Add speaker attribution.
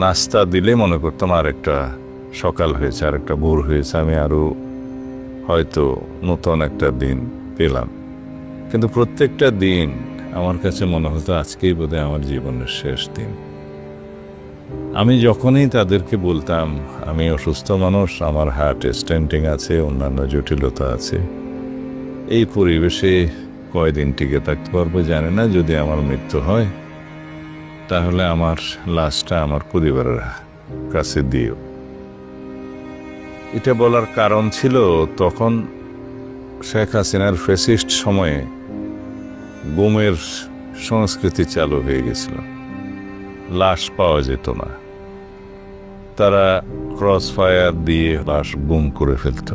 Speaker 1: নাস্তা দিলে মনে করতাম আর একটা সকাল হয়েছে, আর একটা ভোর হয়েছে, আমি আরো হয়তো নতুন একটা দিন পেলাম। কিন্তু প্রত্যেকটা দিন আমার কাছে মনে হতো আজকেই বোধহয় আমার জীবনের শেষ দিন। আমি যখনই তাদেরকে বলতাম আমি অসুস্থ মানুষ, আমার হার্ট স্টেন্টিং আছে, অন্যান্য জটিলতা আছে, এই পরিবেশে কয়দিন টিকে থাকতে পারবো জানি না, যদি আমার মৃত্যু হয় তাহলে আমার লাশটা আমার পরিবারের কাছে দিও। এটা বলার কারণ ছিল তখন শেখ হাসিনার ফ্যাসিস্ট সময়ে গুমের সংস্কৃতি চালু হয়ে গেছিল, লাশ পাওয়া যেত না, তারা ক্রস ফায়ার দিয়ে লাশ গুম করে ফেলত।